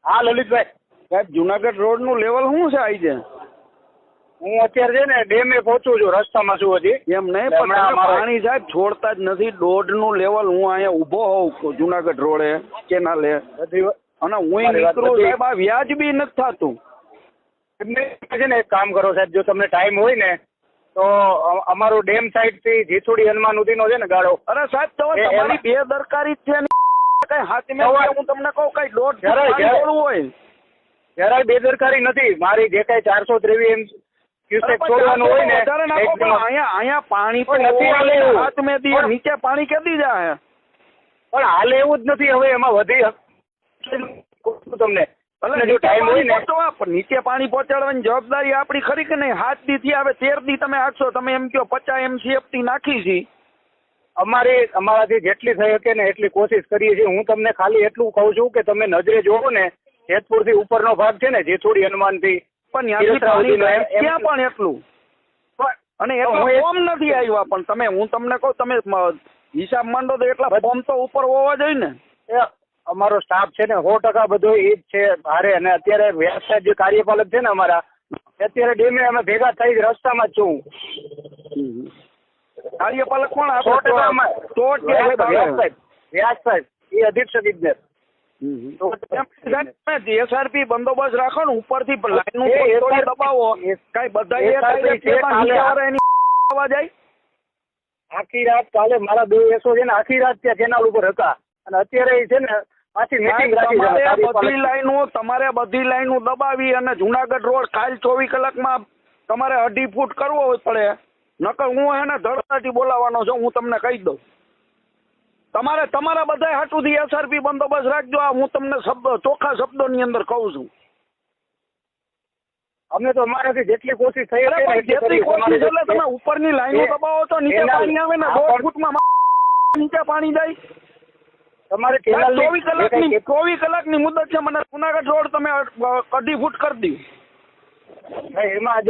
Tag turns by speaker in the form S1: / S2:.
S1: હા લલિતભાઈ,
S2: સાહેબ જુનાગઢ રોડ નું લેવલ શું છે આજે?
S1: હું અત્યારે છે ને ડેમે પહોંચું છું, રસ્તામાં છું હજી.
S2: એમ નહીં, પણ તમે પાણી સાહેબ છોડતા જ નથી. 1.5 નું લેવલ હું અહીંયા ઊભો હોઉં જુનાગઢ રોડે કેનાલે, અને હું નીકળું સાહેબ, આ વ્યાજબી નથી થતું.
S1: છે ને એક કામ કરો સાહેબ, જો તમને ટાઈમ હોય ને તો અમારું ડેમ સાઈડ થી જીસુડી હનુમાન ઉદીનો છે ને ગાળો.
S2: અરે સાહેબ તો તમારી બેદરકારી જ છે ને, કઈ હાથમાં હું તમને કહું કઈ 1.5 હોય.
S1: જરાય બેદરકારી નથી મારી. જે કઈ 423 ક્યુસેક છોડવાનું હોય ને,
S2: અહીંયા પાણી તો નથી, હાથમાં દી નીચે પાણી કેદી જાય,
S1: પણ હાલે એવું જ નથી. હવે એમાં વધી તમને જો ટાઈમ હોય ને,
S2: નીચે પાણી પહોંચાડવાની જવાબદારી આપણી ખરી કે નહીં? 7 દી થી આવે 13 દી તમે આખશો, તમે એમ કહો 50 MCFT નાખી છે.
S1: અમારાથી જેટલી થઈ શકે ને એટલી કોશિશ કરીએ છીએ. હું તમને ખાલી એટલું કહું છું કે તમે નજરે જોવો ને, જેતપુર થી ઉપરનો ભાગ છે ને, જેસુડી હનુમાન થી
S2: ત્યાં પણ એટલું, અને ફોર્મ નથી આવ્યા. પણ તમે, હું તમને કહું, તમે હિસાબ માંડો તો એટલા ફોર્મ તો ઉપર હોવા જોઈએ ને.
S1: અમારો સ્ટાફ છે ને 100% બધો એ જ છે ભારે. અને અત્યારે વ્યવસાય જે કાર્યપાલક છે ને અમારા, અત્યારે ડેમે અમે ભેગા થઈ રસ્તામાં જ છું.
S2: કાર્યપાલક કોણ?
S1: વ્યાસ સાહેબ, એ અધિક્ષક ઇજનેર.
S2: SRP બંદોબસ્ત રાખો ને, ઉપરથી લાઈન દબાવો, કઈ બધા જાય.
S1: આખી રાત કાલે મારા 2 એસો છે ને આખી રાત ત્યાં કેનાલ ઉપર હતા, અને અત્યારે છે ને પાછી મીટિંગ રાખી.
S2: તમારે બધી લાઈનો દબાવી અને જુનાગઢ રોડ કાલ 24 કલાકમાં તમારે 2.5 ફૂટ કરવો પડે. નકર હું એને ધડકાથી બોલાવવાનો છું, હું તમને કહી દઉં. તમારે તમારા બધા હાટુથી SRP બંદોબસ્ત રાખજો. આ હું તમને ચોખ્ખા શબ્દોની અંદર કહું છું.
S1: અમે તો અમારાથી જેટલી કોશિશ થઈ
S2: જેટલી કોશિશ, એટલે તમે ઉપરની લાઈનો દબાવો તો નીચે પાણી આવે ને. 2 ફૂટમાં નીચે પાણી જાય.
S1: તમારે
S2: 24 કલાકની મુદત છે. મને જુનાગઢ રોડ તમે 2.5 ફૂટ કરી દો.
S1: એમાં જો